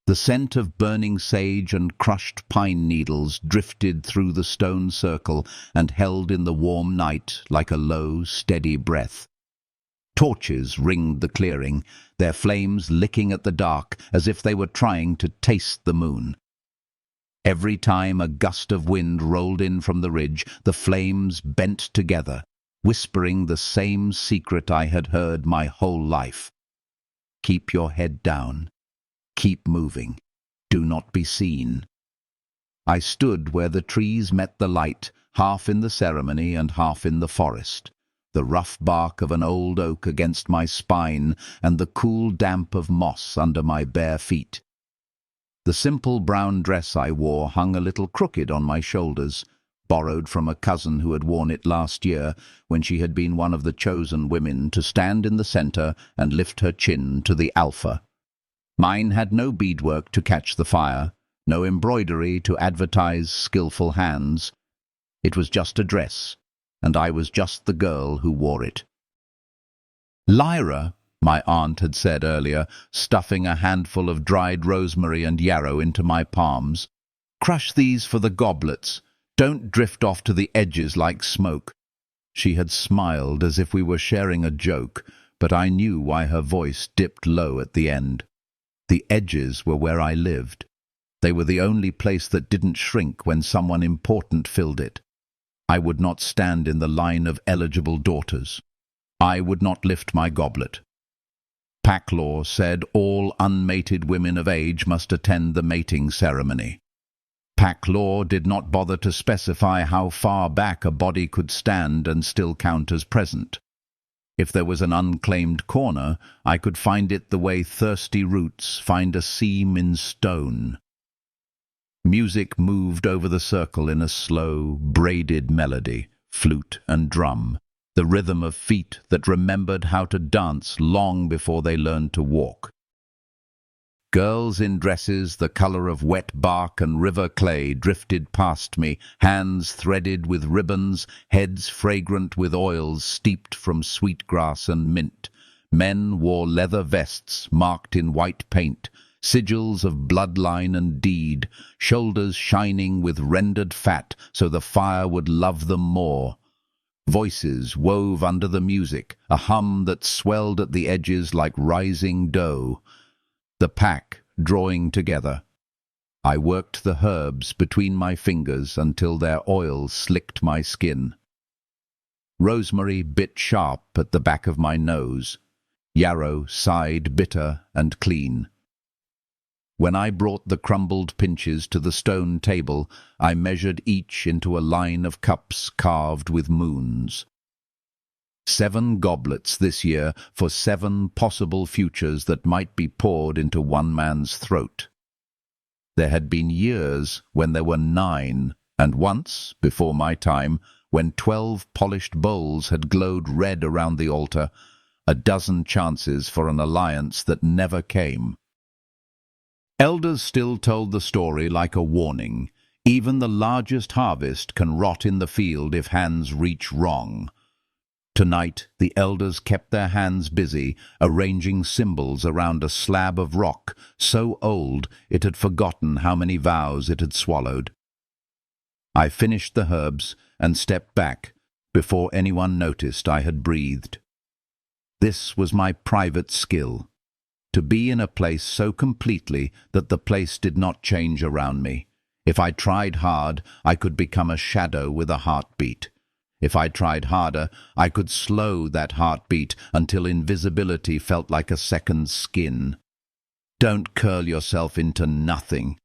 The scent of burning sage and crushed pine needles drifted through the stone circle and held in the warm night like a low, steady breath. Torches ringed the clearing, their flames licking at the dark as if they were trying to taste the moon. Every time a gust of wind rolled in from the ridge, the flames bent together, whispering the same secret I had heard my whole life. Keep your head down. Keep moving. Do not be seen. I stood where the trees met the light, half in the ceremony and half in the forest, the rough bark of an old oak against my spine and the cool damp of moss under my bare feet. The simple brown dress I wore hung a little crooked on my shoulders, borrowed from a cousin who had worn it last year when she had been one of the chosen women to stand in the center and lift her chin to the alpha. Mine had no beadwork to catch the fire, no embroidery to advertise skillful hands. It was just a dress, and I was just the girl who wore it. "Lyra," my aunt had said earlier, stuffing a handful of dried rosemary and yarrow into my palms. "Crush these for the goblets. Don't drift off to the edges like smoke." She had smiled as if we were sharing a joke, but I knew why her voice dipped low at the end. The edges were where I lived. They were the only place that didn't shrink when someone important filled it. I would not stand in the line of eligible daughters. I would not lift my goblet. Pack law said all unmated women of age must attend the mating ceremony. Pack law did not bother to specify how far back a body could stand and still count as present. If there was an unclaimed corner, I could find it the way thirsty roots find a seam in stone. Music moved over the circle in a slow, braided melody, flute and drum, the rhythm of feet that remembered how to dance long before they learned to walk. Girls in dresses the color of wet bark and river clay drifted past me, hands threaded with ribbons, heads fragrant with oils steeped from sweetgrass and mint. Men wore leather vests marked in white paint, sigils of bloodline and deed, shoulders shining with rendered fat so the fire would love them more. Voices wove under the music, a hum that swelled at the edges like rising dough. The pack drawing together. I worked the herbs between my fingers until their oil slicked my skin. Rosemary bit sharp at the back of my nose. Yarrow sighed bitter and clean. When I brought the crumbled pinches to the stone table, I measured each into a line of cups carved with moons. 7 goblets this year for 7 possible futures that might be poured into one man's throat. There had been years when there were 9, and once, before my time, when 12 polished bowls had glowed red around the altar, a dozen chances for an alliance that never came. Elders still told the story like a warning. Even the largest harvest can rot in the field if hands reach wrong. Tonight, the elders kept their hands busy, arranging symbols around a slab of rock, so old it had forgotten how many vows it had swallowed. I finished the herbs and stepped back before anyone noticed I had breathed. This was my private skill, to be in a place so completely that the place did not change around me. If I tried hard, I could become a shadow with a heartbeat. If I tried harder, I could slow that heartbeat until invisibility felt like a second skin. Don't curl yourself into nothing.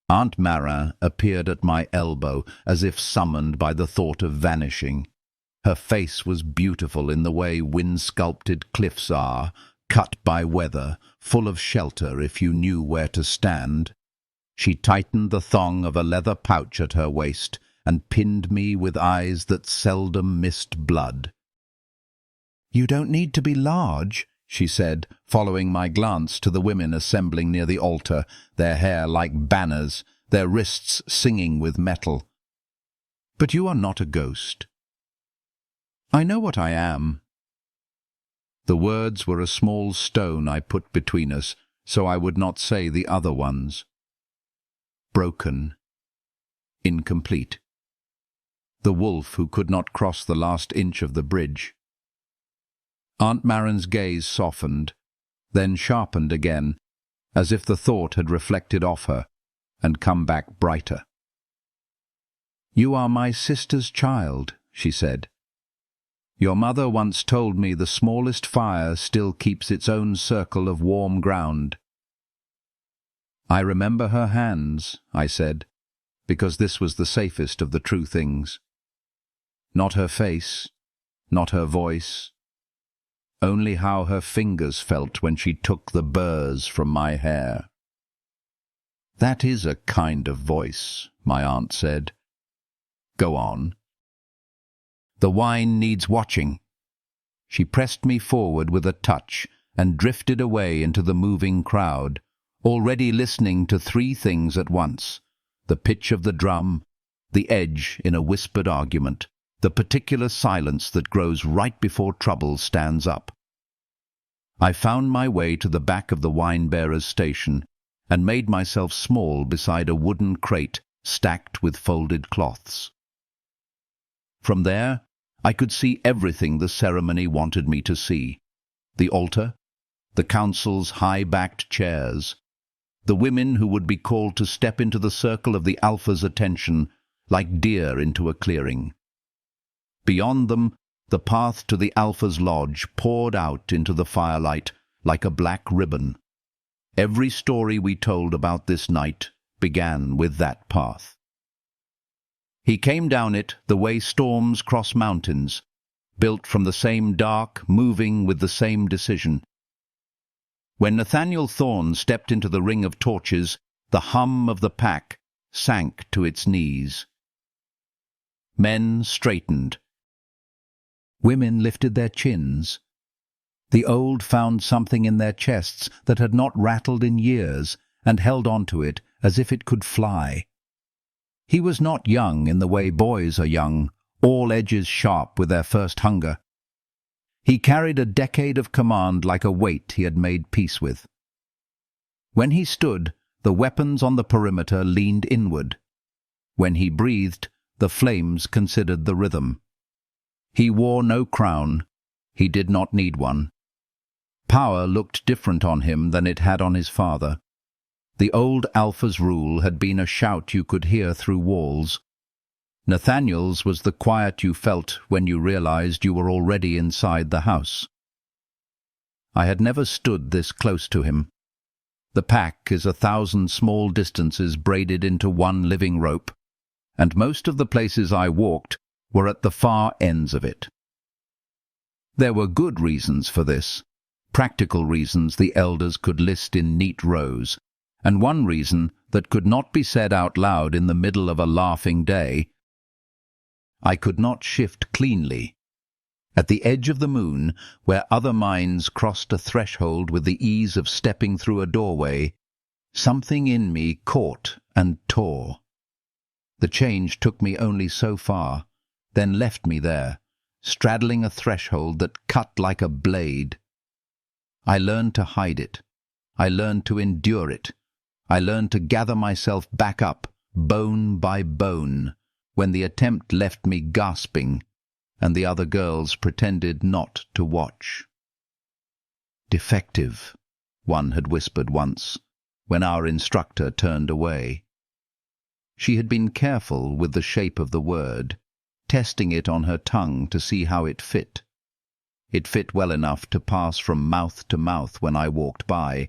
Aunt Marin appeared at my elbow as if summoned by the thought of vanishing. Her face was beautiful in the way wind-sculpted cliffs are, cut by weather, full of shelter if you knew where to stand. She tightened the thong of a leather pouch at her waist and pinned me with eyes that seldom missed blood. "You don't need to be large," she said, following my glance to the women assembling near the altar, their hair like banners, their wrists singing with metal. "But you are not a ghost." "I know what I am." The words were a small stone I put between us, so I would not say the other ones. Broken. Incomplete. The wolf who could not cross the last inch of the bridge. Aunt Marin's gaze softened, then sharpened again, as if the thought had reflected off her and come back brighter. "You are my sister's child," she said. "Your mother once told me the smallest fire still keeps its own circle of warm ground." "I remember her hands," I said, because this was the safest of the true things. Not her face, not her voice, only how her fingers felt when she took the burrs from my hair. "That is a kind of voice," my aunt said. "Go on." "The wine needs watching." She pressed me forward with a touch and drifted away into the moving crowd, already listening to three things at once: the pitch of the drum, the edge in a whispered argument, the particular silence that grows right before trouble stands up. I found my way to the back of the wine-bearer's station and made myself small beside a wooden crate stacked with folded cloths. From there, I could see everything the ceremony wanted me to see: the altar, the council's high-backed chairs, the women who would be called to step into the circle of the Alpha's attention like deer into a clearing. Beyond them, the path to the Alpha's lodge poured out into the firelight like a black ribbon. Every story we told about this night began with that path. He came down it the way storms cross mountains, built from the same dark, moving with the same decision. When Nathaniel Thorne stepped into the ring of torches, the hum of the pack sank to its knees. Men straightened. Women lifted their chins. The old found something in their chests that had not rattled in years and held on to it as if it could fly. He was not young in the way boys are young, all edges sharp with their first hunger. He carried a decade of command like a weight he had made peace with. When he stood, the weapons on the perimeter leaned inward. When he breathed, the flames considered the rhythm. He wore no crown. He did not need one. Power looked different on him than it had on his father. The old Alpha's rule had been a shout you could hear through walls. Nathaniel's was the quiet you felt when you realized you were already inside the house. I had never stood this close to him. The pack is 1,000 small distances braided into one living rope, and most of the places I walked were at the far ends of it. There were good reasons for this, practical reasons the elders could list in neat rows, and one reason that could not be said out loud in the middle of a laughing day. I could not shift cleanly. At the edge of the moon, where other minds crossed a threshold with the ease of stepping through a doorway, something in me caught and tore. The change took me only so far, then left me there, straddling a threshold that cut like a blade. I learned to hide it. I learned to endure it. I learned to gather myself back up, bone by bone, when the attempt left me gasping, and the other girls pretended not to watch. "Defective," one had whispered once, when our instructor turned away. She had been careful with the shape of the word, testing it on her tongue to see how it fit. It fit well enough to pass from mouth to mouth when I walked by,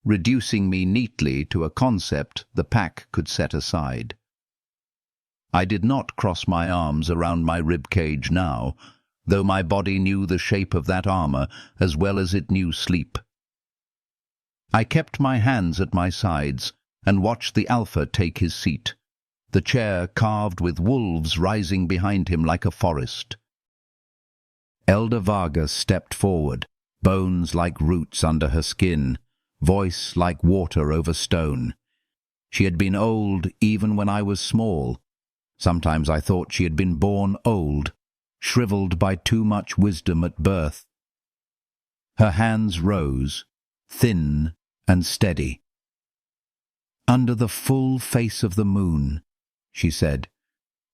reducing me neatly to a concept the pack could set aside. I did not cross my arms around my rib-cage now, though my body knew the shape of that armor as well as it knew sleep. I kept my hands at my sides and watched the Alpha take his seat, the chair carved with wolves rising behind him like a forest. Elder Vargas stepped forward, bones like roots under her skin, voice like water over stone. She had been old even when I was small. Sometimes I thought she had been born old, shriveled by too much wisdom at birth. Her hands rose, thin and steady. "Under the full face of the moon," she said,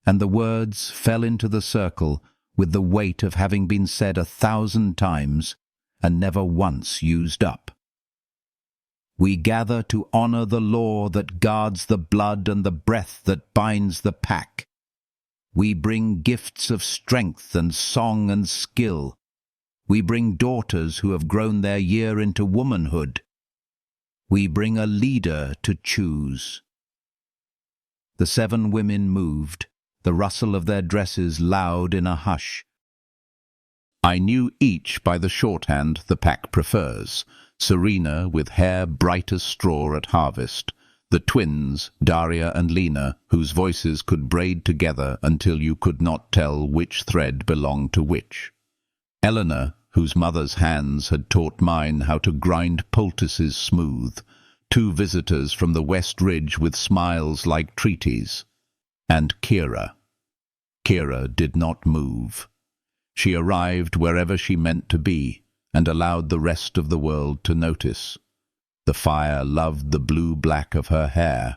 and the words fell into the circle with the weight of having been said 1,000 times and never once used up. "We gather to honor the law that guards the blood and the breath that binds the pack. We bring gifts of strength and song and skill. We bring daughters who have grown their year into womanhood. We bring a leader to choose." The 7 women moved, the rustle of their dresses loud in a hush. I knew each by the shorthand the pack prefers: Serena, with hair bright as straw at harvest; the twins, Daria and Lena, whose voices could braid together until you could not tell which thread belonged to which; Eleanor, whose mother's hands had taught mine how to grind poultices smooth; 2 visitors from the West Ridge with smiles like treaties; and Kira. Kira did not move. She arrived wherever she meant to be, and allowed the rest of the world to notice. The fire loved the blue-black of her hair.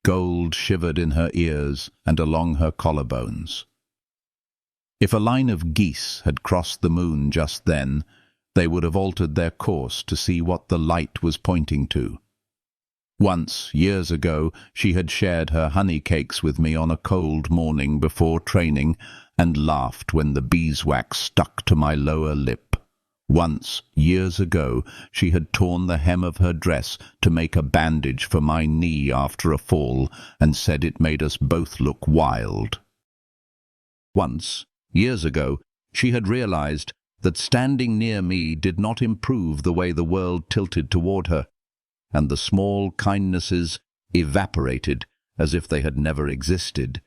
Gold shivered in her ears and along her collarbones. If a line of geese had crossed the moon just then, they would have altered their course to see what the light was pointing to. Once, years ago, she had shared her honey cakes with me on a cold morning before training and laughed when the beeswax stuck to my lower lip. Once, years ago, she had torn the hem of her dress to make a bandage for my knee after a fall and said it made us both look wild. Once, years ago, she had realized that standing near me did not improve the way the world tilted toward her, and the small kindnesses evaporated as if they had never existed.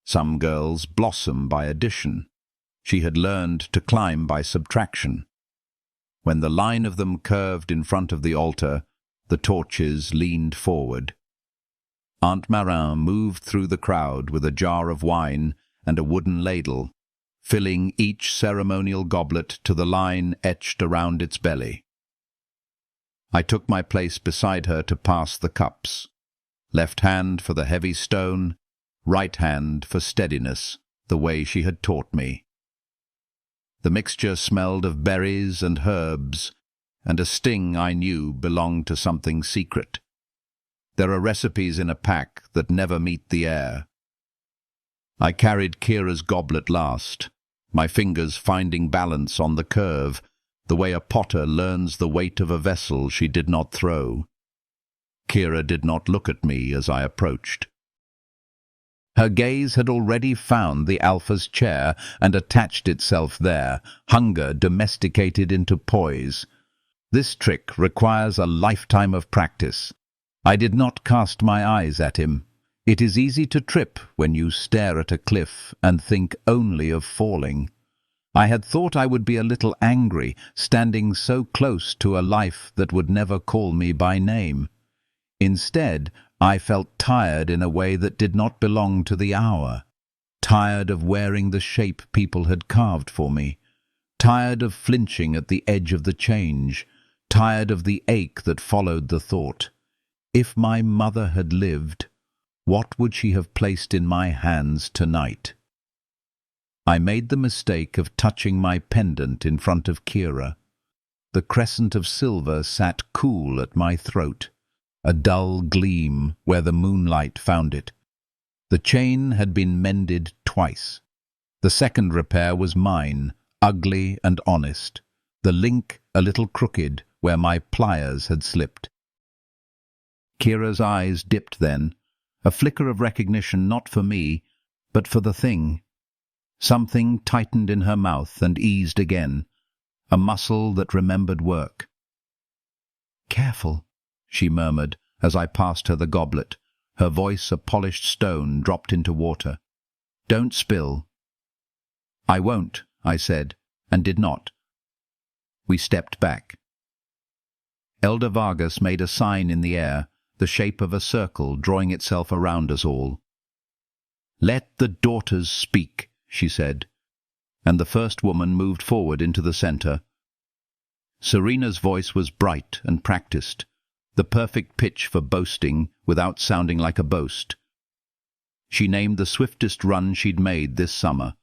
Some girls blossom by addition. She had learned to climb by subtraction. When the line of them curved in front of the altar, the torches leaned forward. Aunt Marin moved through the crowd with a jar of wine and a wooden ladle, filling each ceremonial goblet to the line etched around its belly. I took my place beside her to pass the cups. Left hand for the heavy stone, right hand for steadiness, the way she had taught me. The mixture smelled of berries and herbs, and a sting I knew belonged to something secret. There are recipes in a pack that never meet the air. I carried Kira's goblet last, my fingers finding balance on the curve, the way a potter learns the weight of a vessel she did not throw. Kira did not look at me as I approached. Her gaze had already found the alpha's chair and attached itself there, hunger domesticated into poise. This trick requires a lifetime of practice. I did not cast my eyes at him. It is easy to trip when you stare at a cliff and think only of falling. I had thought I would be a little angry, standing so close to a life that would never call me by name. Instead, I felt tired in a way that did not belong to the hour. Tired of wearing the shape people had carved for me. Tired of flinching at the edge of the change. Tired of the ache that followed the thought. If my mother had lived, what would she have placed in my hands tonight? I made the mistake of touching my pendant in front of Kira. The crescent of silver sat cool at my throat, a dull gleam where the moonlight found it. The chain had been mended twice. The second repair was mine, ugly and honest, the link a little crooked where my pliers had slipped. Kira's eyes dipped then, a flicker of recognition not for me, but for the thing. Something tightened in her mouth and eased again, a muscle that remembered work. "Careful," she murmured as I passed her the goblet, her voice a polished stone dropped into water. "Don't spill." "I won't," I said, and did not. We stepped back. Elder Vargas made a sign in the air, the shape of a circle drawing itself around us all. "Let the daughters speak," she said, and the first woman moved forward into the center. Serena's voice was bright and practiced, the perfect pitch for boasting without sounding like a boast. She named the swiftest run she'd made this summer,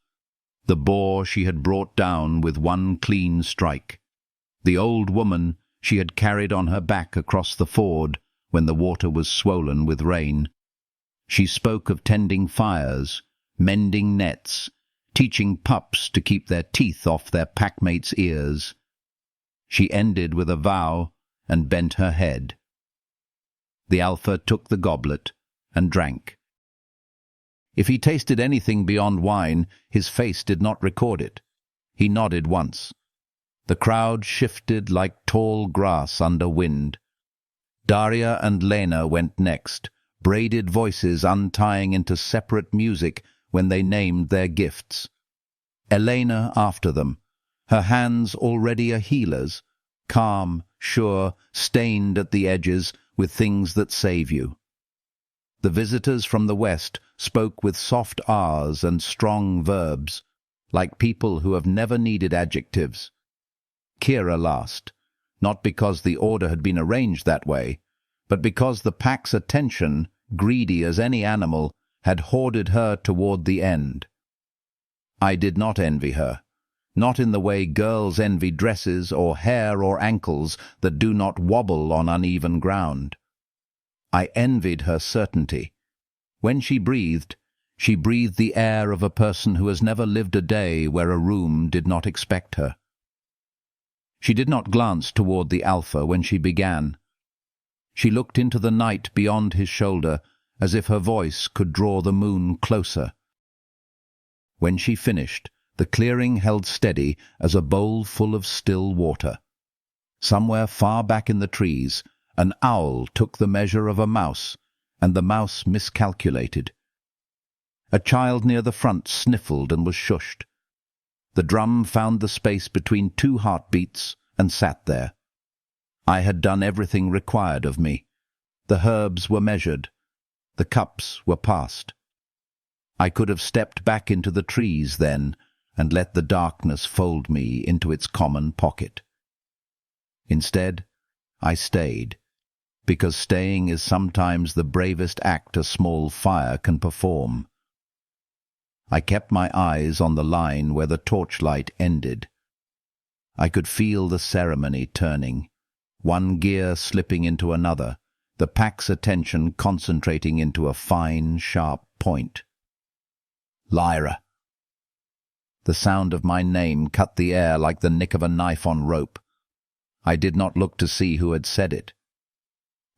the boar she had brought down with one clean strike, the old woman she had carried on her back across the ford when the water was swollen with rain. She spoke of tending fires, mending nets, teaching pups to keep their teeth off their packmates' ears. She ended with a vow and bent her head. The alpha took the goblet and drank. If he tasted anything beyond wine, his face did not record it. He nodded once. The crowd shifted like tall grass under wind. Daria and Lena went next, braided voices untying into separate music when they named their gifts. Elena after them, her hands already a healer's, calm, sure, stained at the edges with things that save you. The visitors from the west spoke with soft R's and strong verbs, like people who have never needed adjectives. Kira last, not because the order had been arranged that way, but because the pack's attention, greedy as any animal, had hoarded her toward the end. I did not envy her, not in the way girls envy dresses or hair or ankles that do not wobble on uneven ground. I envied her certainty. When she breathed the air of a person who has never lived a day where a room did not expect her. She did not glance toward the alpha when she began. She looked into the night beyond his shoulder as if her voice could draw the moon closer. When she finished, the clearing held steady as a bowl full of still water. Somewhere far back in the trees, an owl took the measure of a mouse, and the mouse miscalculated. A child near the front sniffled and was shushed. The drum found the space between two heartbeats and sat there. I had done everything required of me. The herbs were measured. The cups were passed. I could have stepped back into the trees then and let the darkness fold me into its common pocket. Instead, I stayed, because staying is sometimes the bravest act a small fire can perform. I kept my eyes on the line where the torchlight ended. I could feel the ceremony turning, one gear slipping into another, the pack's attention concentrating into a fine, sharp point. Lyra. The sound of my name cut the air like the nick of a knife on rope. I did not look to see who had said it.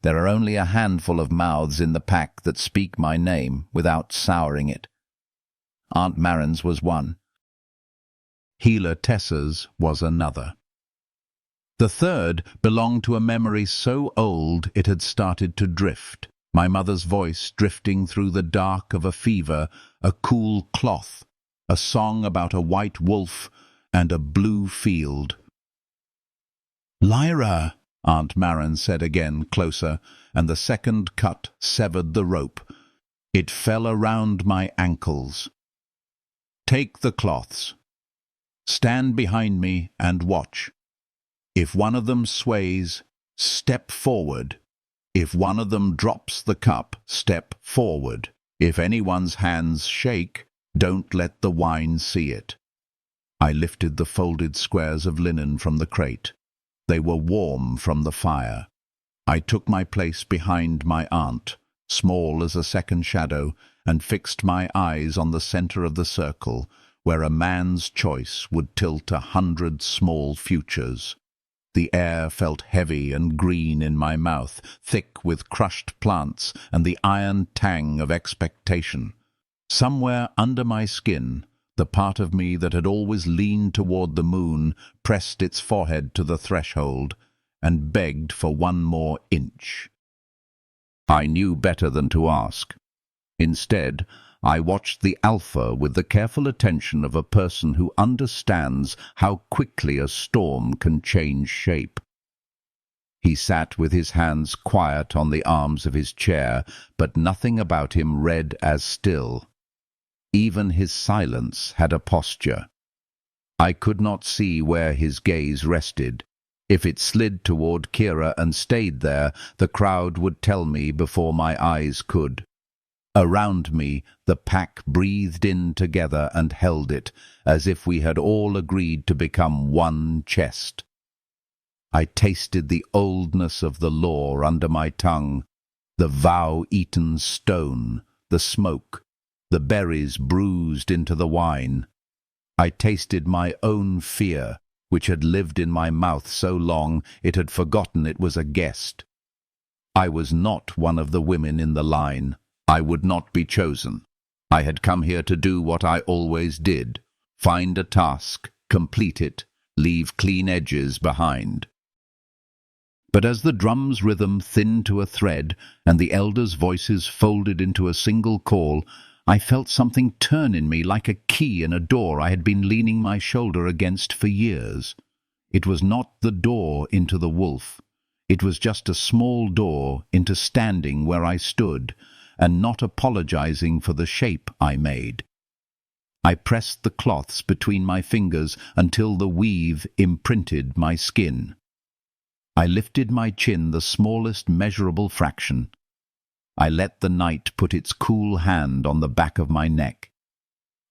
There are only a handful of mouths in the pack that speak my name without souring it. Aunt Marin's was one. Healer Tessa's was another. The third belonged to a memory so old it had started to drift, my mother's voice drifting through the dark of a fever, a cool cloth, a song about a white wolf and a blue field. "Lyra," Aunt Marin said again, closer, and the second cut severed the rope. It fell around my ankles. "Take the cloths. Stand behind me and watch. If one of them sways, step forward. If one of them drops the cup, step forward. If anyone's hands shake, don't let the wine see it." I lifted the folded squares of linen from the crate. They were warm from the fire. I took my place behind my aunt, small as a second shadow, and fixed my eyes on the center of the circle, where a man's choice would tilt 100 small futures. The air felt heavy and green in my mouth, thick with crushed plants and the iron tang of expectation. Somewhere under my skin, the part of me that had always leaned toward the moon pressed its forehead to the threshold and begged for one more inch. I knew better than to ask. Instead, I watched the alpha with the careful attention of a person who understands how quickly a storm can change shape. He sat with his hands quiet on the arms of his chair, but nothing about him read as still. Even his silence had a posture. I could not see where his gaze rested, If it slid toward Kira and stayed there, the crowd would tell me before my eyes could. Around me, the pack breathed in together and held it, as if we had all agreed to become one chest. I tasted the oldness of the lore under my tongue, the vow-eaten stone, the smoke, the berries bruised into the wine. I tasted my own fear, which had lived in my mouth so long it had forgotten it was a guest. I was not one of the women in the line. I would not be chosen. I had come here to do what I always did: find a task, complete it, leave clean edges behind. But as the drum's rhythm thinned to a thread and the elders' voices folded into a single call, I felt something turn in me like a key in a door I had been leaning my shoulder against for years. It was not the door into the wolf. It was just a small door into standing where I stood, and not apologizing for the shape I made. I pressed the cloths between my fingers until the weave imprinted my skin. I lifted my chin the smallest measurable fraction. I let the night put its cool hand on the back of my neck.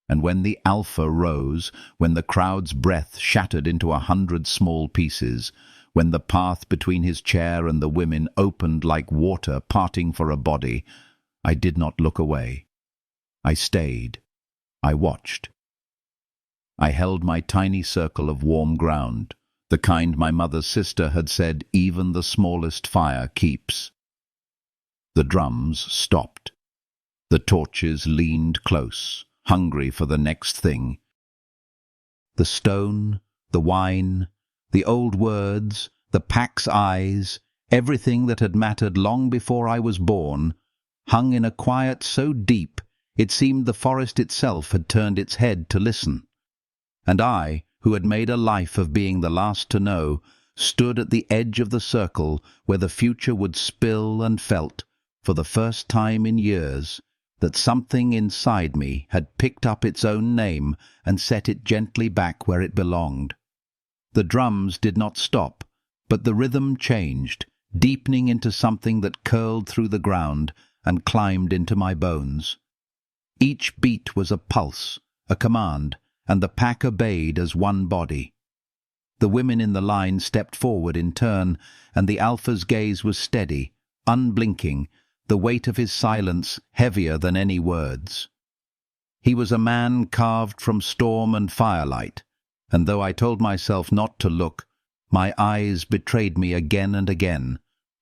And when the alpha rose, when the crowd's breath shattered into 100 small pieces, when the path between his chair and the women opened like water parting for a body, I did not look away. I stayed. I watched. I held my tiny circle of warm ground, the kind my mother's sister had said even the smallest fire keeps. The drums stopped. The torches leaned close, hungry for the next thing. The stone, the wine, the old words, the pack's eyes, everything that had mattered long before I was born, hung in a quiet so deep it seemed the forest itself had turned its head to listen. And I, who had made a life of being the last to know, stood at the edge of the circle where the future would spill, and felt, for the first time in years, that something inside me had picked up its own name and set it gently back where it belonged. The drums did not stop, but the rhythm changed, deepening into something that curled through the ground and climbed into my bones. Each beat was a pulse, a command, and the pack obeyed as one body. The women in the line stepped forward in turn, and the alpha's gaze was steady, unblinking, the weight of his silence heavier than any words. He was a man carved from storm and firelight, and though I told myself not to look, my eyes betrayed me again and again,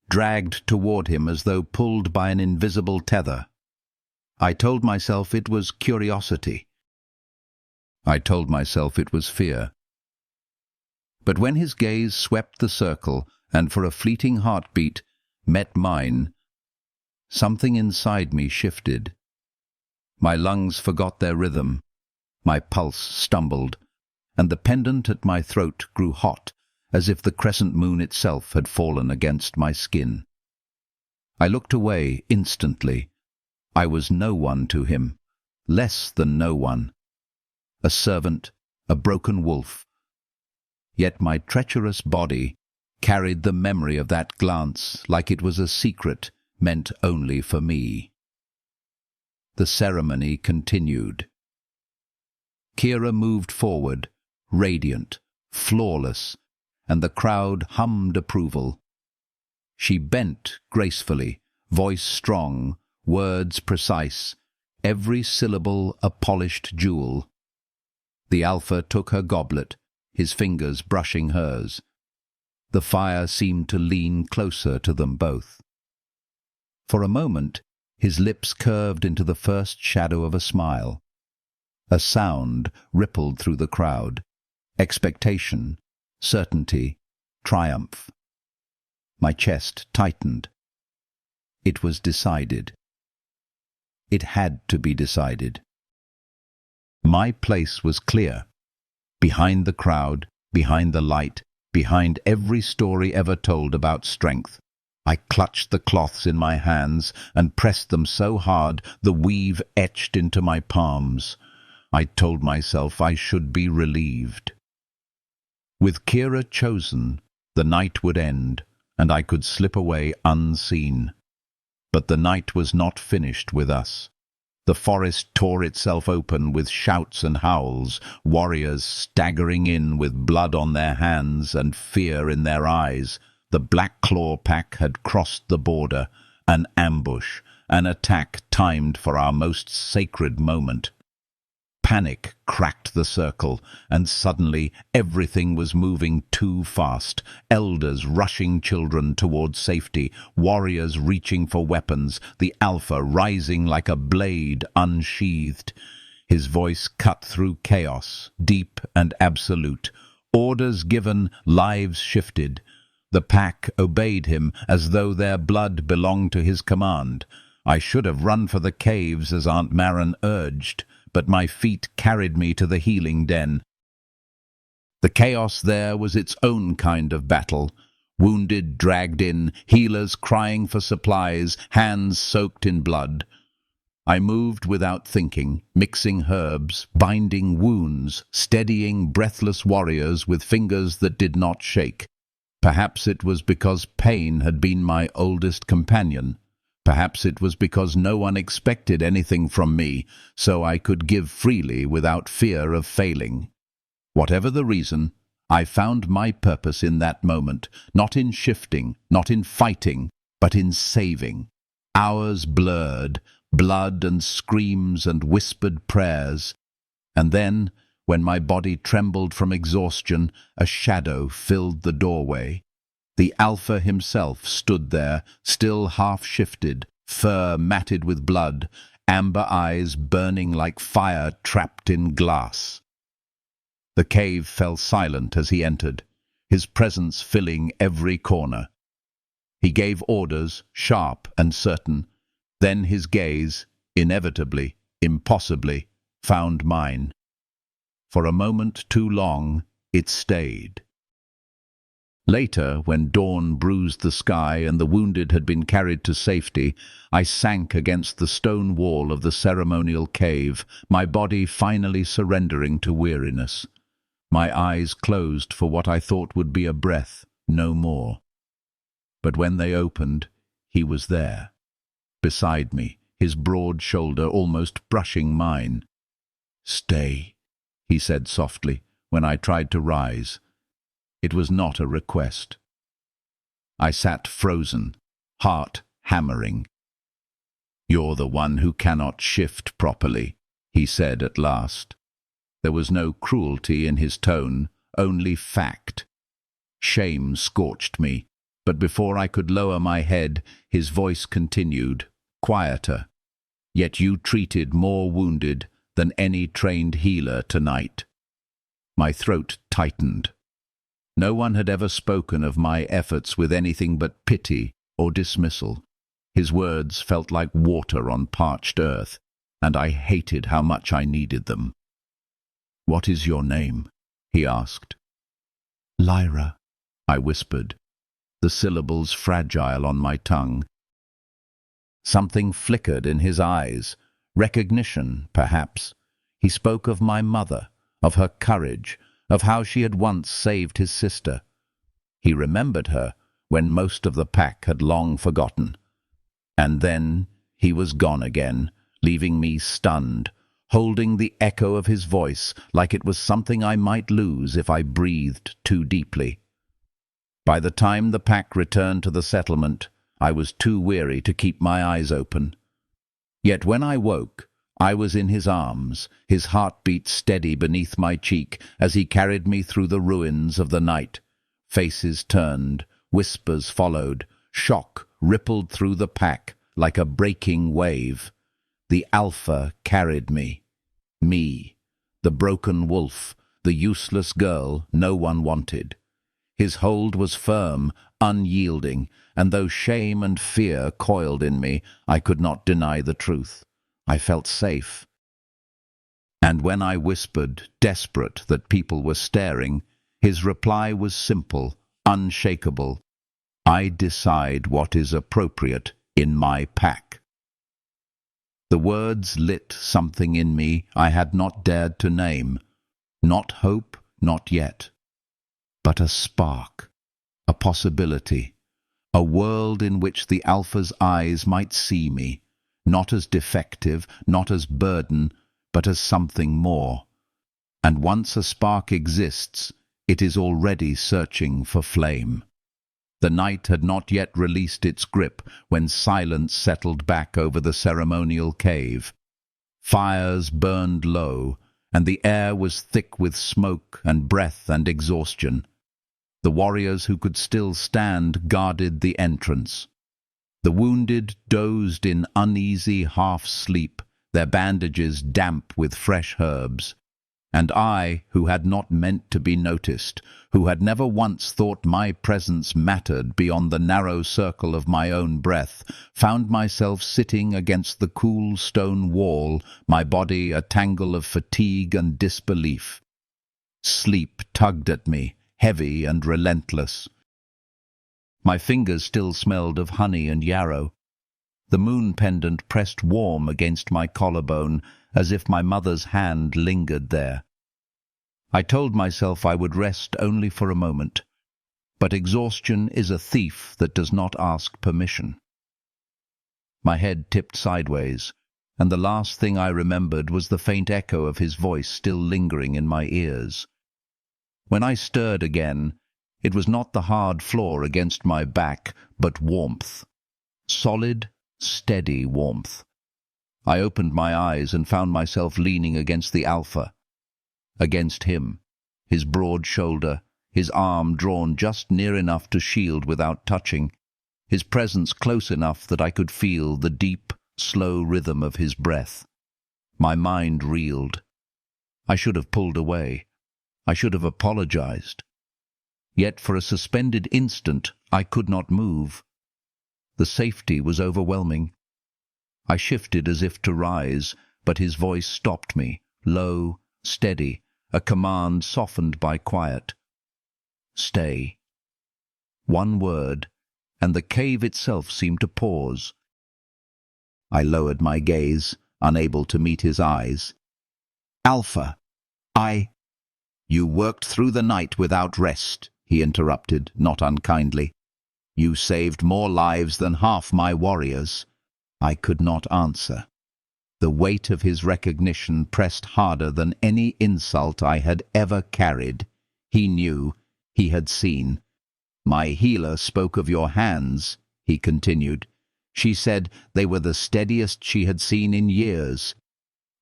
dragged toward him as though pulled by an invisible tether. I told myself it was curiosity. I told myself it was fear. But when his gaze swept the circle and for a fleeting heartbeat met mine, something inside me shifted. My lungs forgot their rhythm, my pulse stumbled, and the pendant at my throat grew hot, as if the crescent moon itself had fallen against my skin. I looked away instantly. I was no one to him, less than no one. A servant, a broken wolf. Yet my treacherous body carried the memory of that glance like it was a secret meant only for me. The ceremony continued. Kira moved forward, radiant, flawless, and the crowd hummed approval. She bent gracefully, voice strong, words precise, every syllable a polished jewel. The alpha took her goblet, his fingers brushing hers. The fire seemed to lean closer to them both. For a moment, his lips curved into the first shadow of a smile. A sound rippled through the crowd. Expectation, certainty, triumph. My chest tightened. It was decided. It had to be decided. My place was clear. Behind the crowd, behind the light, behind every story ever told about strength. I clutched the cloths in my hands and pressed them so hard the weave etched into my palms. I told myself I should be relieved. With Kira chosen, The night would end, and I could slip away unseen. But the night was not finished with us. The forest tore itself open with shouts and howls, warriors staggering in with blood on their hands and fear in their eyes. The Black Claw pack had crossed the border, an ambush, an attack timed for our most sacred moment. Panic cracked the circle, and suddenly everything was moving too fast. Elders rushing children towards safety, warriors reaching for weapons, the Alpha rising like a blade unsheathed. His voice cut through chaos, deep and absolute. Orders given, lives shifted. The pack obeyed him as though their blood belonged to his command. I should have run for the caves as Aunt Marin urged, but my feet carried me to the healing den. The chaos there was its own kind of battle. Wounded dragged in, healers crying for supplies, hands soaked in blood. I moved without thinking, mixing herbs, binding wounds, steadying breathless warriors with fingers that did not shake. Perhaps it was because pain had been my oldest companion. Perhaps it was because no one expected anything from me, so I could give freely without fear of failing. Whatever the reason, I found my purpose in that moment, not in shifting, not in fighting, but in saving. Hours blurred, blood and screams and whispered prayers. And then, when my body trembled from exhaustion, a shadow filled the doorway. The Alpha himself stood there, still half-shifted, fur matted with blood, amber eyes burning like fire trapped in glass. The cave fell silent as he entered, his presence filling every corner. He gave orders, sharp and certain. Then his gaze, inevitably, impossibly, found mine. For a moment too long, it stayed. Later, when dawn bruised the sky and the wounded had been carried to safety, I sank against the stone wall of the ceremonial cave, my body finally surrendering to weariness. My eyes closed for what I thought would be a breath, no more. But when they opened, he was there, beside me, his broad shoulder almost brushing mine. "Stay," he said softly, when I tried to rise. It was not a request. I sat frozen, heart hammering. "You're the one who cannot shift properly," he said at last. There was no cruelty in his tone, only fact. Shame scorched me, but before I could lower my head, his voice continued, quieter. "Yet you treated more wounded than any trained healer tonight." My throat tightened. No one had ever spoken of my efforts with anything but pity or dismissal. His words felt like water on parched earth, and I hated how much I needed them. "What is your name?" he asked. "Lyra," I whispered, the syllables fragile on my tongue. Something flickered in his eyes, recognition, perhaps. He spoke of my mother, of her courage, of how she had once saved his sister. He remembered her when most of the pack had long forgotten. And then he was gone again, leaving me stunned, holding the echo of his voice like it was something I might lose if I breathed too deeply. By the time the pack returned to the settlement, I was too weary to keep my eyes open. Yet when I woke, I was in his arms, his heartbeat steady beneath my cheek as he carried me through the ruins of the night. Faces turned, whispers followed, shock rippled through the pack like a breaking wave. The Alpha carried me, the broken wolf, the useless girl no one wanted. His hold was firm, unyielding, and though shame and fear coiled in me, I could not deny the truth. I felt safe. And when I whispered, desperate that people were staring, his reply was simple, unshakable. "I decide what is appropriate in my pack." The words lit something in me I had not dared to name. Not hope, not yet, but a spark. a possibility, a world in which the Alpha's eyes might see me, not as defective, not as burden, but as something more. And once a spark exists, it is already searching for flame. The night had not yet released its grip when silence settled back over the ceremonial cave. Fires burned low, and the air was thick with smoke and breath and exhaustion. The warriors who could still stand guarded the entrance. The wounded dozed in uneasy half-sleep, their bandages damp with fresh herbs. And I, who had not meant to be noticed, who had never once thought my presence mattered beyond the narrow circle of my own breath, found myself sitting against the cool stone wall, my body a tangle of fatigue and disbelief. Sleep tugged at me, heavy and relentless. My fingers still smelled of honey and yarrow. The moon pendant pressed warm against my collarbone, as if my mother's hand lingered there. I told myself I would rest only for a moment, but exhaustion is a thief that does not ask permission. My head tipped sideways, and the last thing I remembered was the faint echo of his voice still lingering in my ears. When I stirred again, it was not the hard floor against my back, but warmth. Solid, steady warmth. I opened my eyes and found myself leaning against the Alpha. Against him, his broad shoulder, his arm drawn just near enough to shield without touching, his presence close enough that I could feel the deep, slow rhythm of his breath. My mind reeled. I should have pulled away. I should have apologized. Yet for a suspended instant I could not move. The safety was overwhelming. I shifted as if to rise, but his voice stopped me, low, steady, a command softened by quiet. Stay. One word, and the cave itself seemed to pause. I lowered my gaze, unable to meet his eyes. Alpha, You worked through the night without rest, he interrupted, not unkindly. You saved more lives than half my warriors. I could not answer. The weight of his recognition pressed harder than any insult I had ever carried. He knew, he had seen. My healer spoke of your hands, he continued. She said they were the steadiest she had seen in years.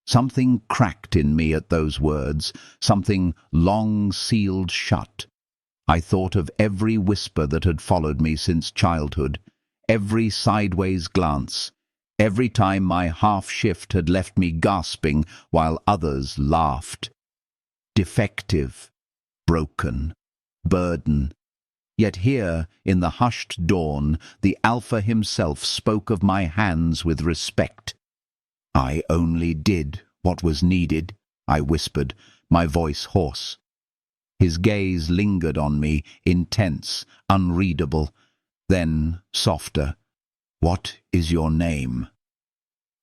Something cracked in me at those words, something long sealed shut. I thought of every whisper that had followed me since childhood, every sideways glance, every time my half-shift had left me gasping while others laughed. Defective, broken, burden. Yet here, in the hushed dawn, the Alpha himself spoke of my hands with respect. I only did what was needed, I whispered, my voice hoarse. His gaze lingered on me, intense, unreadable, then softer. What is your name?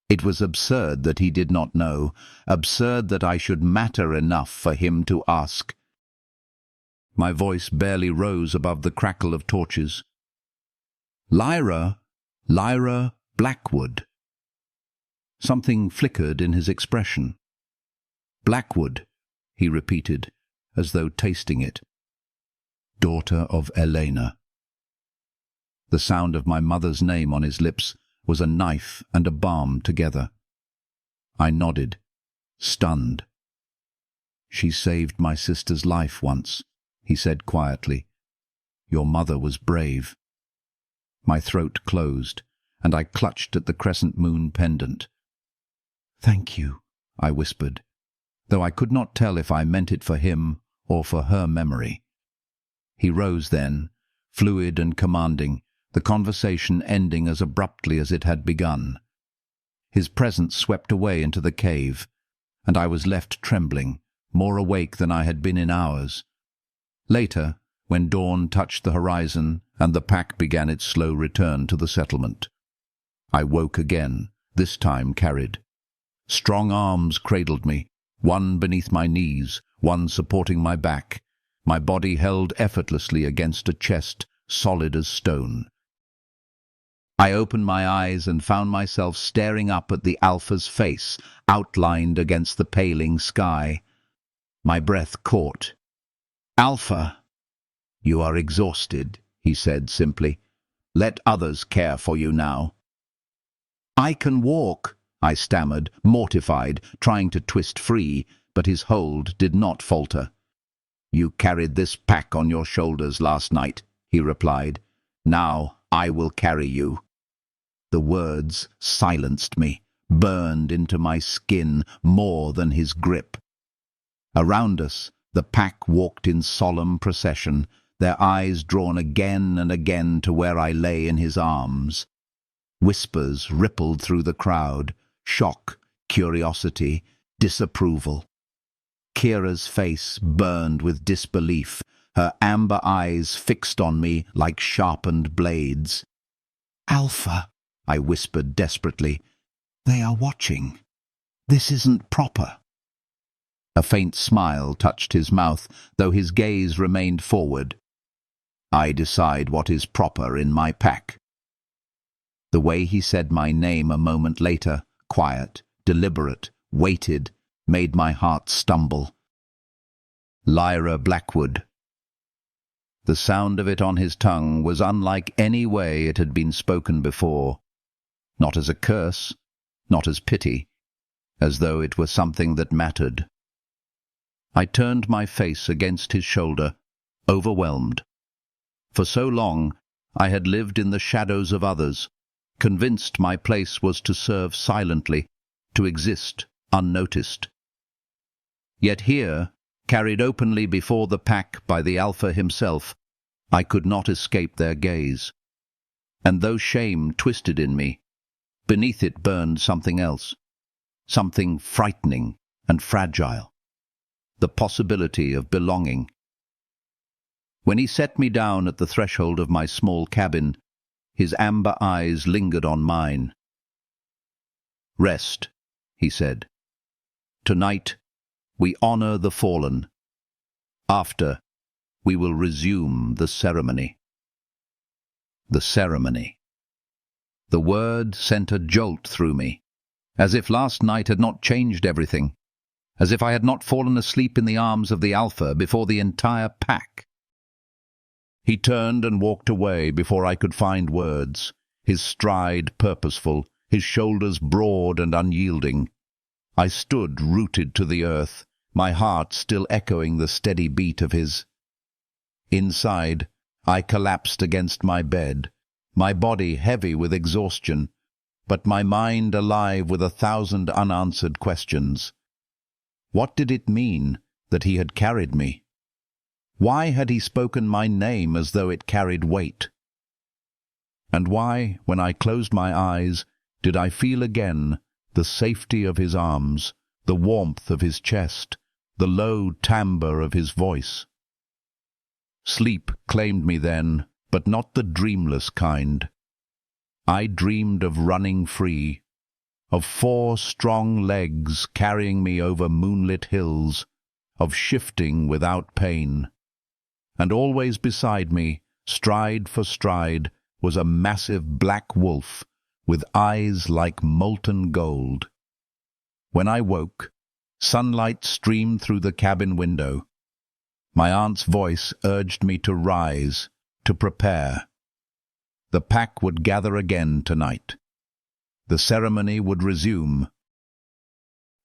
It was absurd that he did not know, absurd that I should matter enough for him to ask. My voice barely rose above the crackle of torches. Lyra Blackwood. Something flickered in his expression. Blackwood, he repeated, as though tasting it. Daughter of Elena. The sound of my mother's name on his lips was a knife and a balm together. I nodded, stunned. She saved my sister's life once, he said quietly. Your mother was brave. My throat closed, and I clutched at the crescent moon pendant. Thank you, I whispered, though I could not tell if I meant it for him or for her memory. He rose then, fluid and commanding, the conversation ending as abruptly as it had begun. His presence swept away into the cave, and I was left trembling, more awake than I had been in hours. Later, when dawn touched the horizon and the pack began its slow return to the settlement, I woke again, this time carried. Strong arms cradled me, one beneath my knees, one supporting my back, my body held effortlessly against a chest solid as stone. I opened my eyes and found myself staring up at the Alpha's face, outlined against the paling sky. My breath caught. "Alpha, you are exhausted," he said simply. "Let others care for you now." "I can walk," I stammered, mortified, trying to twist free, but his hold did not falter. "You carried this pack on your shoulders last night," he replied. "Now I will carry you." The words silenced me, burned into my skin more than his grip. Around us, the pack walked in solemn procession, their eyes drawn again and again to where I lay in his arms. Whispers rippled through the crowd, shock, curiosity, disapproval. Kira's face burned with disbelief, her amber eyes fixed on me like sharpened blades. "Alpha," I whispered desperately, "they are watching. This isn't proper." A faint smile touched his mouth, though his gaze remained forward. "I decide what is proper in my pack." The way he said my name a moment later, quiet, deliberate, weighted, made my heart stumble. Lyra Blackwood. The sound of it on his tongue was unlike any way it had been spoken before. Not as a curse, not as pity, as though it were something that mattered. I turned my face against his shoulder, overwhelmed. For so long I had lived in the shadows of others, convinced my place was to serve silently, to exist unnoticed. Yet here, carried openly before the pack by the Alpha himself, I could not escape their gaze. And though shame twisted in me, beneath it burned something else, something frightening and fragile, the possibility of belonging. When he set me down at the threshold of my small cabin, his amber eyes lingered on mine. "Rest," he said. "Tonight, we honor the fallen. After, we will resume the ceremony." The ceremony. The word sent a jolt through me, as if last night had not changed everything, as if I had not fallen asleep in the arms of the Alpha before the entire pack. He turned and walked away before I could find words, his stride purposeful, his shoulders broad and unyielding. I stood rooted to the earth, my heart still echoing the steady beat of his. Inside, I collapsed against my bed, my body heavy with exhaustion, but my mind alive with 1,000 unanswered questions. What did it mean that he had carried me? Why had he spoken my name as though it carried weight? And why, when I closed my eyes, did I feel again the safety of his arms, the warmth of his chest, the low timbre of his voice? Sleep claimed me then, but not the dreamless kind. I dreamed of running free, of 4 strong legs carrying me over moonlit hills, of shifting without pain. And always beside me, stride for stride, was a massive black wolf with eyes like molten gold. When I woke, sunlight streamed through the cabin window. My aunt's voice urged me to rise, to prepare. The pack would gather again tonight. The ceremony would resume.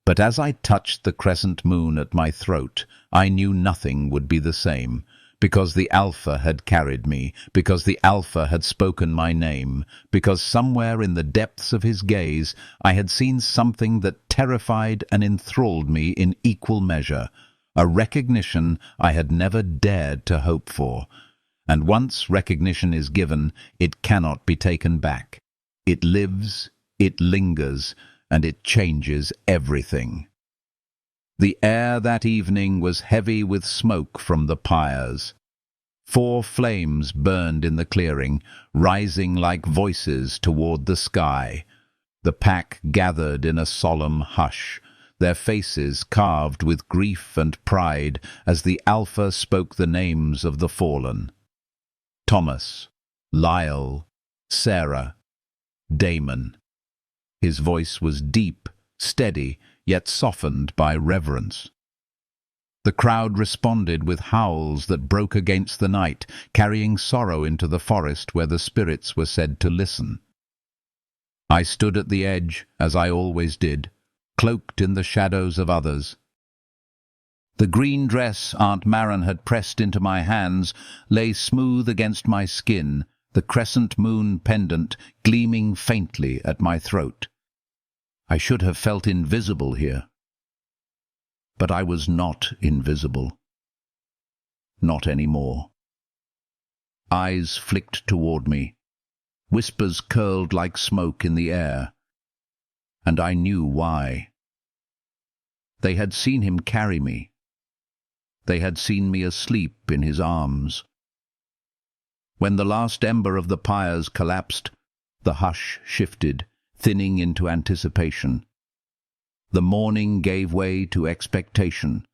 But as I touched the crescent moon at my throat, I knew nothing would be the same, because the Alpha had carried me, because the Alpha had spoken my name, because somewhere in the depths of his gaze I had seen something that terrified and enthralled me in equal measure, a recognition I had never dared to hope for. And once recognition is given, it cannot be taken back. It lives, it lingers, and it changes everything. The air that evening was heavy with smoke from the pyres. 4 flames burned in the clearing, rising like voices toward the sky. The pack gathered in a solemn hush, their faces carved with grief and pride as the Alpha spoke the names of the fallen. Thomas, Lyle, Sarah, Damon. His voice was deep, steady, yet softened by reverence. The crowd responded with howls that broke against the night, carrying sorrow into the forest where the spirits were said to listen. I stood at the edge, as I always did, cloaked in the shadows of others. The green dress Aunt Maren had pressed into my hands lay smooth against my skin, the crescent moon pendant gleaming faintly at my throat. I should have felt invisible here. But I was not invisible. Not anymore. Eyes flicked toward me. Whispers curled like smoke in the air. And I knew why. They had seen him carry me. They had seen me asleep in his arms. When the last ember of the pyres collapsed, the hush shifted, thinning into anticipation. The morning gave way to expectation.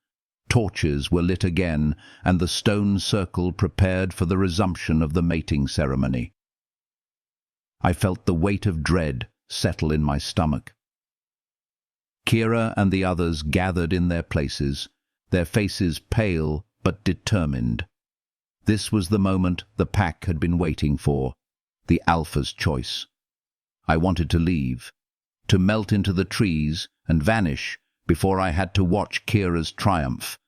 Torches were lit again, and the stone circle prepared for the resumption of the mating ceremony. I felt the weight of dread settle in my stomach. Kira and the others gathered in their places, their faces pale but determined. This was the moment the pack had been waiting for, the Alpha's choice. I wanted to leave, to melt into the trees and vanish before I had to watch Kira's triumph,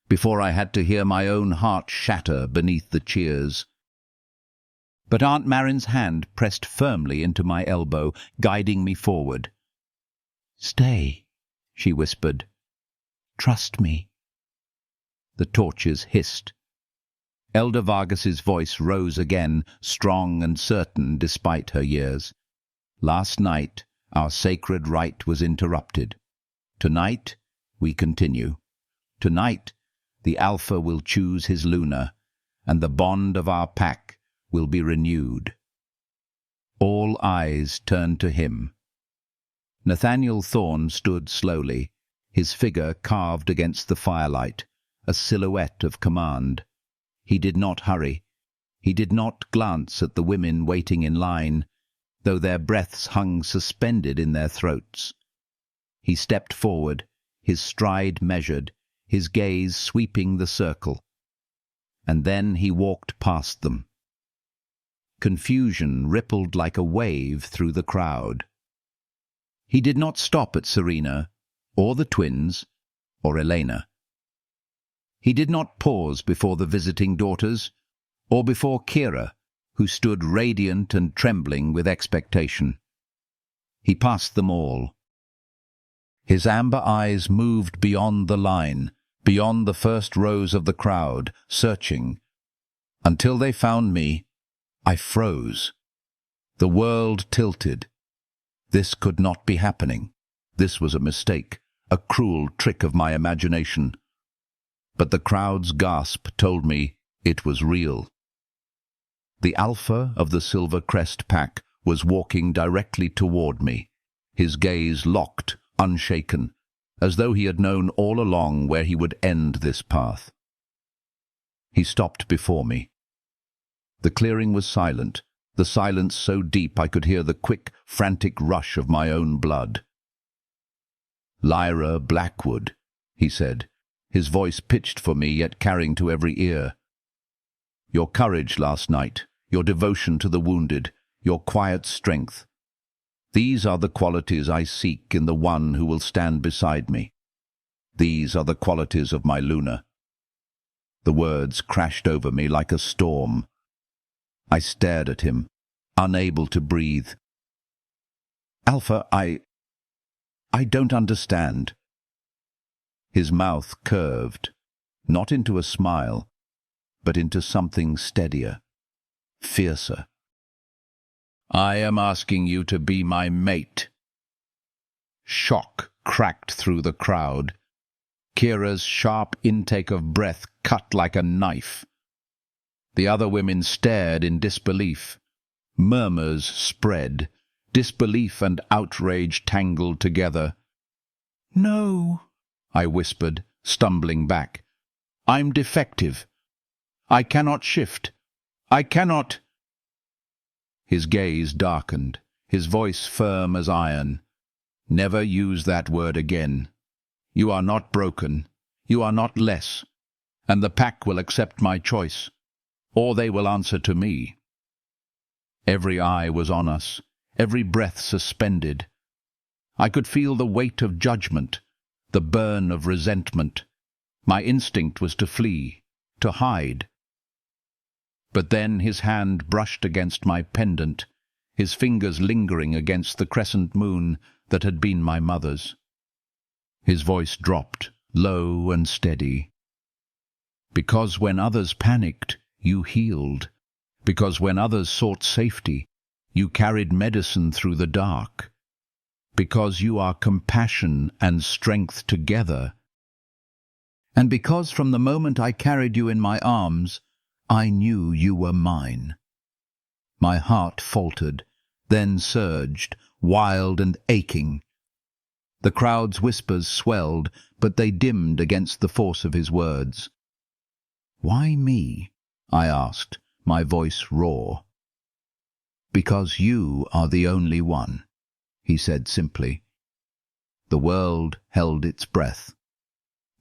before I had to hear my own heart shatter beneath the cheers. But Aunt Maren's hand pressed firmly into my elbow, guiding me forward. "Stay," she whispered. "Trust me." The torches hissed. Elder Vargas's voice rose again, strong and certain despite her years. "Last night, our sacred rite was interrupted. Tonight, we continue. Tonight, the Alpha will choose his Luna, and the bond of our pack will be renewed." All eyes turned to him. Nathaniel Thorne stood slowly, his figure carved against the firelight, a silhouette of command. He did not hurry. He did not glance at the women waiting in line, though their breaths hung suspended in their throats. He stepped forward, his stride measured, his gaze sweeping the circle. And then he walked past them. Confusion rippled like a wave through the crowd. He did not stop at Serena, or the twins, or Elena. He did not pause before the visiting daughters, or before Kira, who stood radiant and trembling with expectation. He passed them all. His amber eyes moved beyond the line, beyond the first rows of the crowd, searching. Until they found me, I froze. The world tilted. This could not be happening. This was a mistake, a cruel trick of my imagination. But the crowd's gasp told me it was real. The Alpha of the Silver Crest pack was walking directly toward me, his gaze locked, unshaken, as though he had known all along where he would end this path. He stopped before me. The clearing was silent, the silence so deep I could hear the quick, frantic rush of my own blood. "Lyra Blackwood," he said, his voice pitched for me yet carrying to every ear. "Your courage last night, your devotion to the wounded, your quiet strength. These are the qualities I seek in the one who will stand beside me. These are the qualities of my Luna." The words crashed over me like a storm. I stared at him, unable to breathe. "Alpha, I don't understand." His mouth curved, not into a smile, but into something steadier, fiercer. "I am asking you to be my mate." Shock cracked through the crowd. Kira's sharp intake of breath cut like a knife. The other women stared in disbelief. Murmurs spread. Disbelief and outrage tangled together. "No," I whispered, stumbling back. "I'm defective. I cannot shift. I cannot. His gaze darkened, his voice firm as iron. Never use that word again. You are not broken. You are not less. And the pack will accept my choice, or they will answer to me. Every eye was on us, every breath suspended. I could feel the weight of judgment, the burn of resentment. My instinct was to flee, to hide. But then his hand brushed against my pendant, his fingers lingering against the crescent moon that had been my mother's. His voice dropped, low and steady. Because when others panicked, you healed. Because when others sought safety, you carried medicine through the dark. Because you are compassion and strength together. And because from the moment I carried you in my arms, I knew you were mine. My heart faltered, then surged, wild and aching. The crowd's whispers swelled, but they dimmed against the force of his words. "Why me?" I asked, my voice raw. "Because you are the only one," he said simply. The world held its breath.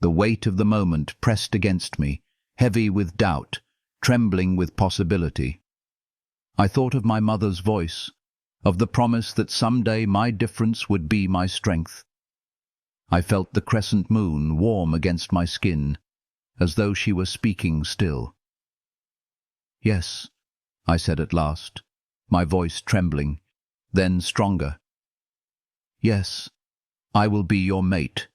The weight of the moment pressed against me, heavy with doubt, trembling with possibility. I thought of my mother's voice, of the promise that someday my difference would be my strength. I felt the crescent moon warm against my skin, as though she were speaking still. "Yes," I said at last, my voice trembling, then stronger. "Yes, I will be your mate."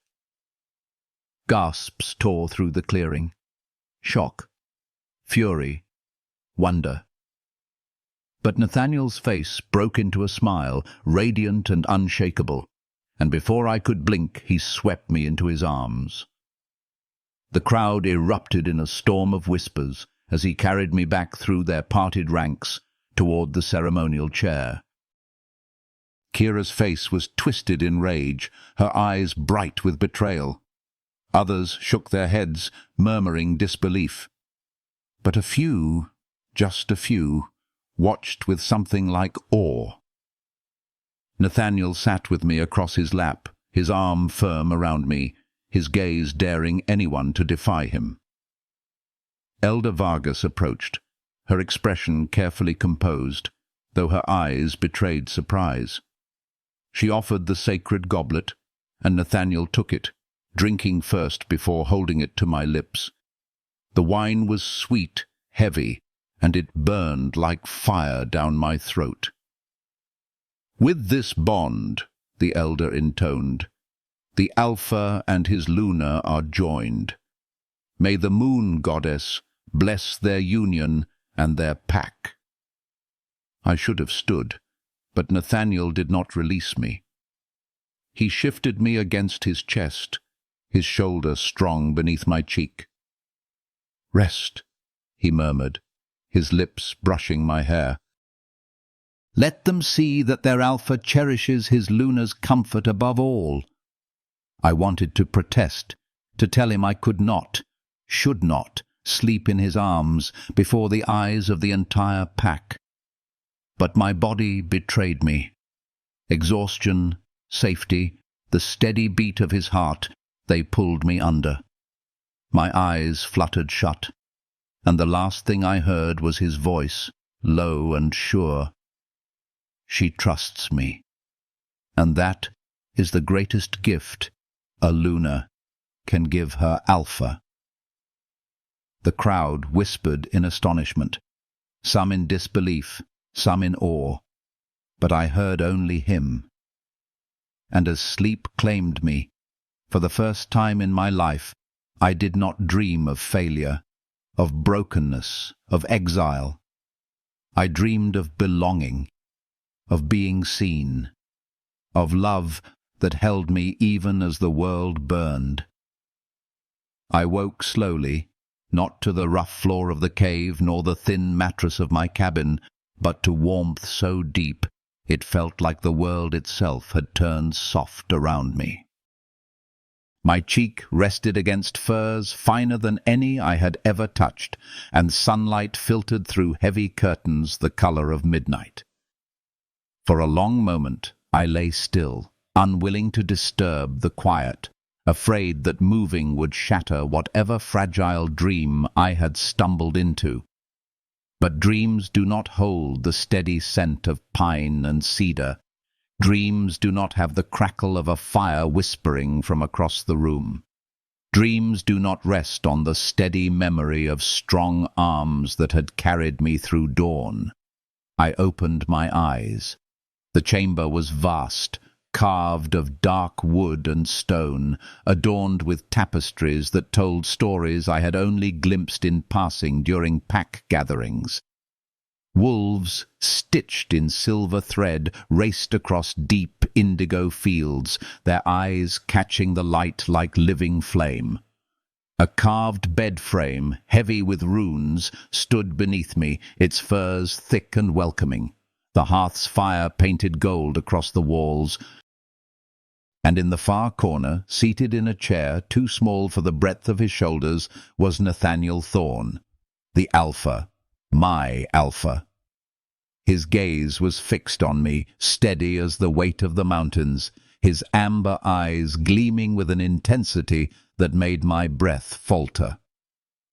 Gasps tore through the clearing. Shock, fury, wonder. But Nathaniel's face broke into a smile, radiant and unshakable, and before I could blink, he swept me into his arms. The crowd erupted in a storm of whispers as he carried me back through their parted ranks toward the ceremonial chair. Kira's face was twisted in rage, her eyes bright with betrayal. Others shook their heads, murmuring disbelief. But a few, just a few, watched with something like awe. Nathaniel sat with me across his lap, his arm firm around me, his gaze daring anyone to defy him. Elder Vargas approached, her expression carefully composed, though her eyes betrayed surprise. She offered the sacred goblet, and Nathaniel took it, drinking first before holding it to my lips. The wine was sweet, heavy, and it burned like fire down my throat. "With this bond," the elder intoned, "the Alpha and his Luna are joined. May the moon goddess bless their union and their pack." I should have stood, but Nathaniel did not release me. He shifted me against his chest, his shoulder strong beneath my cheek. "Rest," he murmured, his lips brushing my hair. "Let them see that their Alpha cherishes his Luna's comfort above all." I wanted to protest, to tell him I could not, should not, sleep in his arms before the eyes of the entire pack. But my body betrayed me. Exhaustion, safety, the steady beat of his heart, they pulled me under. My eyes fluttered shut, and the last thing I heard was his voice, low and sure. "She trusts me, and that is the greatest gift a Luna can give her Alpha." The crowd whispered in astonishment, some in disbelief, some in awe, but I heard only him. And as sleep claimed me, for the first time in my life, I did not dream of failure, of brokenness, of exile. I dreamed of belonging, of being seen, of love that held me even as the world burned. I woke slowly, not to the rough floor of the cave nor the thin mattress of my cabin, but to warmth so deep it felt like the world itself had turned soft around me. My cheek rested against furs finer than any I had ever touched, and sunlight filtered through heavy curtains the color of midnight. For a long moment I lay still, unwilling to disturb the quiet, afraid that moving would shatter whatever fragile dream I had stumbled into. But dreams do not hold the steady scent of pine and cedar. Dreams do not have the crackle of a fire whispering from across the room. Dreams do not rest on the steady memory of strong arms that had carried me through dawn. I opened my eyes. The chamber was vast, carved of dark wood and stone, adorned with tapestries that told stories I had only glimpsed in passing during pack gatherings. Wolves, stitched in silver thread, raced across deep indigo fields, their eyes catching the light like living flame. A carved bed frame, heavy with runes, stood beneath me, its furs thick and welcoming. The hearth's fire painted gold across the walls, and in the far corner, seated in a chair too small for the breadth of his shoulders, was Nathaniel Thorne, the Alpha, my Alpha. His gaze was fixed on me, steady as the weight of the mountains, his amber eyes gleaming with an intensity that made my breath falter.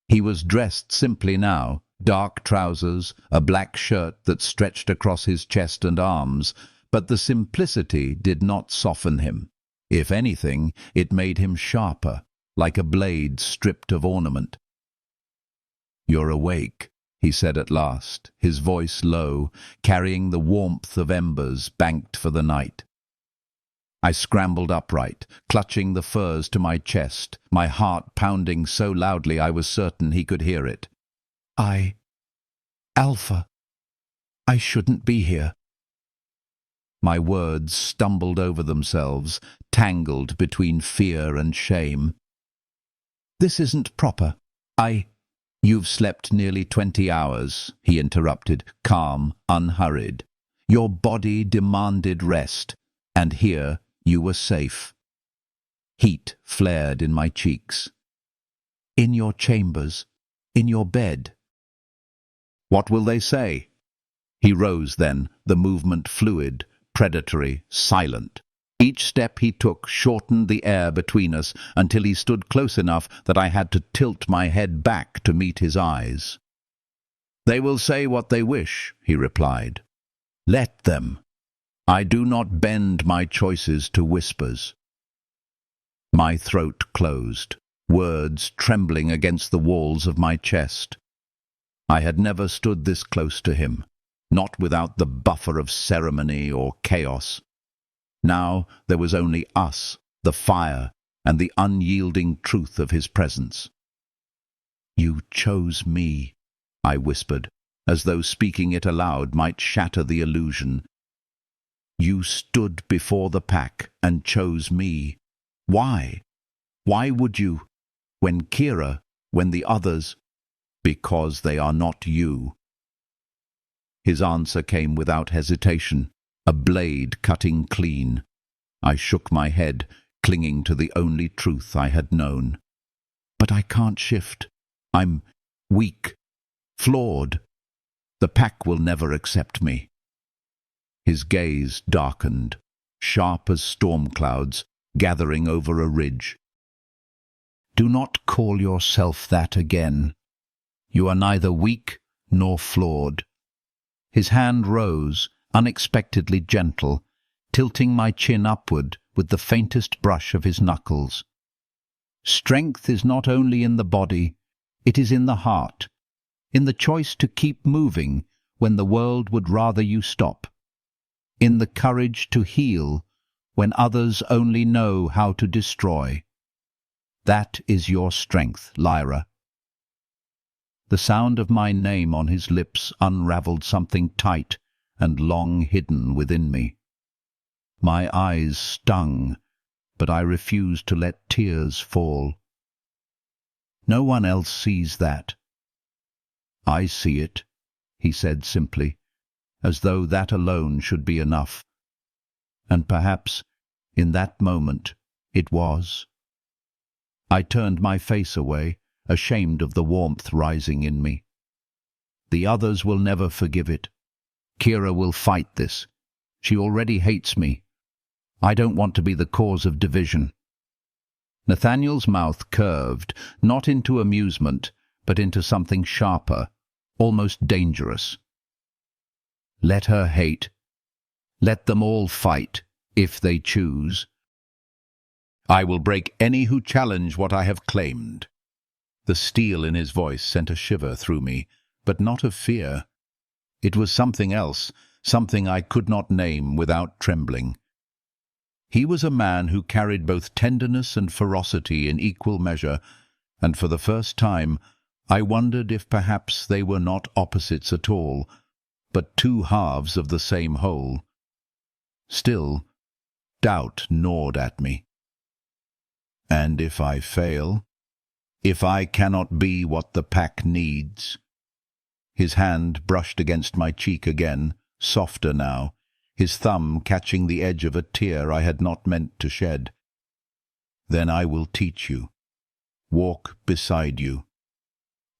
He was dressed simply now, dark trousers, a black shirt that stretched across his chest and arms, but the simplicity did not soften him. If anything, it made him sharper, like a blade stripped of ornament. "You're awake," he said at last, his voice low, carrying the warmth of embers banked for the night. I scrambled upright, clutching the furs to my chest, my heart pounding so loudly I was certain he could hear it. Alpha, I shouldn't be here." My words stumbled over themselves, tangled between fear and shame. "This isn't proper. You've slept nearly 20 hours, he interrupted, calm, unhurried. Your body demanded rest, and here you were safe. Heat flared in my cheeks. In your chambers, in your bed. What will they say? He rose then, the movement fluid, predatory, silent. Each step he took shortened the air between us until he stood close enough that I had to tilt my head back to meet his eyes. They will say what they wish, he replied. Let them. I do not bend my choices to whispers. My throat closed, words trembling against the walls of my chest. I had never stood this close to him, not without the buffer of ceremony or chaos. Now there was only us, the fire, and the unyielding truth of his presence. You chose me, I whispered, as though speaking it aloud might shatter the illusion. You stood before the pack and chose me. Why? Why would you? When Kira, when the others? Because they are not you. His answer came without hesitation, a blade cutting clean. I shook my head, clinging to the only truth I had known. But I can't shift. I'm weak, flawed. The pack will never accept me. His gaze darkened, sharp as storm clouds, gathering over a ridge. Do not call yourself that again. You are neither weak nor flawed. His hand rose, unexpectedly gentle, tilting my chin upward with the faintest brush of his knuckles. Strength is not only in the body, it is in the heart, in the choice to keep moving when the world would rather you stop, in the courage to heal when others only know how to destroy. That is your strength, Lyra. The sound of my name on his lips unravelled something tight and long hidden within me. My eyes stung, but I refused to let tears fall. No one else sees that. I see it, he said simply, as though that alone should be enough. And perhaps, in that moment, it was. I turned my face away, ashamed of the warmth rising in me. The others will never forgive it. Kira will fight this. She already hates me. I don't want to be the cause of division. Nathaniel's mouth curved, not into amusement, but into something sharper, almost dangerous. Let her hate. Let them all fight, if they choose. I will break any who challenge what I have claimed. The steel in his voice sent a shiver through me, but not of fear. It was something else, something I could not name without trembling. He was a man who carried both tenderness and ferocity in equal measure, and for the first time I wondered if perhaps they were not opposites at all, but two halves of the same whole. Still, doubt gnawed at me. And if I fail? If I cannot be what the pack needs? His hand brushed against my cheek again, softer now, his thumb catching the edge of a tear I had not meant to shed. Then I will teach you, walk beside you,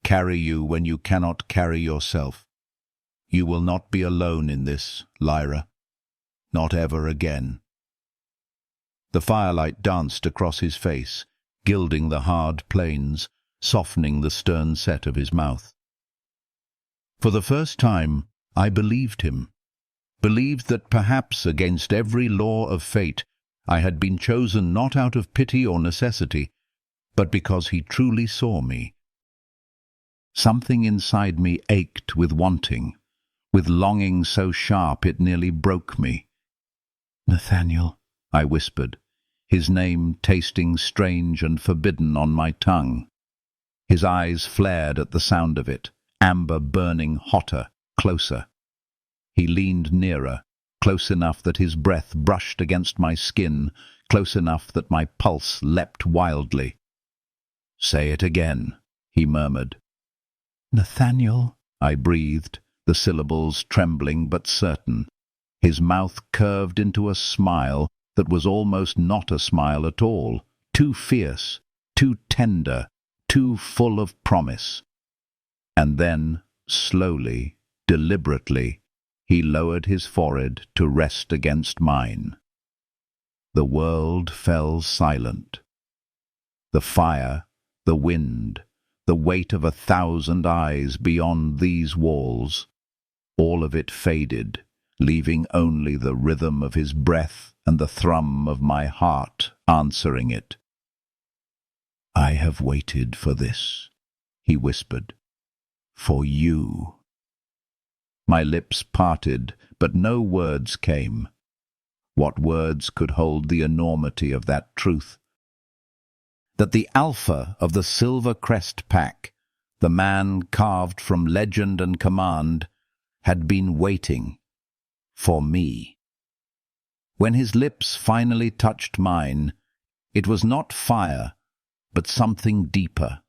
carry you when you cannot carry yourself. You will not be alone in this, Lyra. Not ever again. The firelight danced across his face, gilding the hard planes, softening the stern set of his mouth. For the first time, I believed him, believed that perhaps against every law of fate I had been chosen not out of pity or necessity, but because he truly saw me. Something inside me ached with wanting, with longing so sharp it nearly broke me. "Nathaniel," I whispered, his name tasting strange and forbidden on my tongue. His eyes flared at the sound of it, amber burning hotter, closer. He leaned nearer, close enough that his breath brushed against my skin, close enough that my pulse leapt wildly. "Say it again," he murmured. "Nathaniel," I breathed, the syllables trembling but certain. His mouth curved into a smile that was almost not a smile at all, too fierce, too tender, too full of promise. And then, slowly, deliberately, he lowered his forehead to rest against mine. The world fell silent. The fire, the wind, the weight of 1,000 eyes beyond these walls, all of it faded, leaving only the rhythm of his breath and the thrum of my heart answering it. "I have waited for this," he whispered. "For you." My lips parted, but no words came. What words could hold the enormity of that truth? That the alpha of the Silver Crest Pack, the man carved from legend and command, had been waiting for me. When his lips finally touched mine, it was not fire, but something deeper.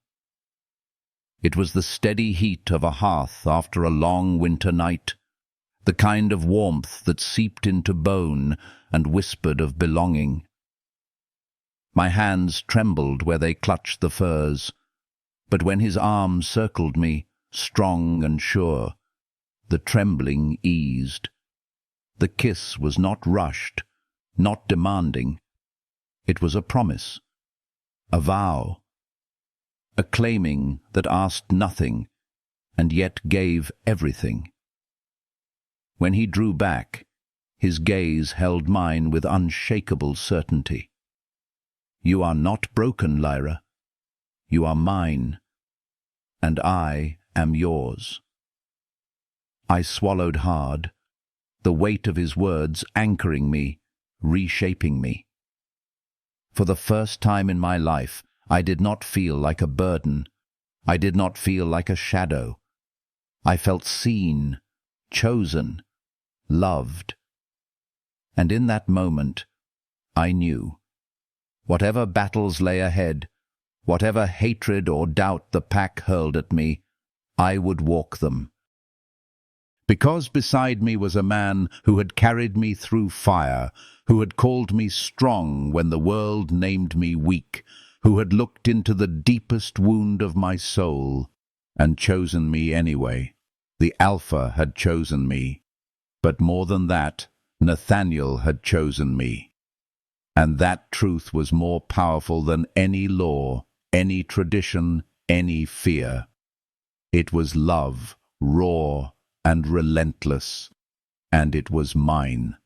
It was the steady heat of a hearth after a long winter night, the kind of warmth that seeped into bone and whispered of belonging. My hands trembled where they clutched the furs, but when his arm circled me, strong and sure, the trembling eased. The kiss was not rushed, not demanding. It was a promise, a vow, a claiming that asked nothing and yet gave everything. When he drew back, his gaze held mine with unshakable certainty. "You are not broken, Lyra. You are mine, and I am yours." I swallowed hard, the weight of his words anchoring me, reshaping me. For the first time in my life, I did not feel like a burden. I did not feel like a shadow. I felt seen, chosen, loved. And in that moment, I knew. Whatever battles lay ahead, whatever hatred or doubt the pack hurled at me, I would walk them. Because beside me was a man who had carried me through fire, who had called me strong when the world named me weak, who had looked into the deepest wound of my soul and chosen me anyway. The Alpha had chosen me, but more than that, Nathaniel had chosen me. And that truth was more powerful than any law, any tradition, any fear. It was love, raw and relentless, and it was mine.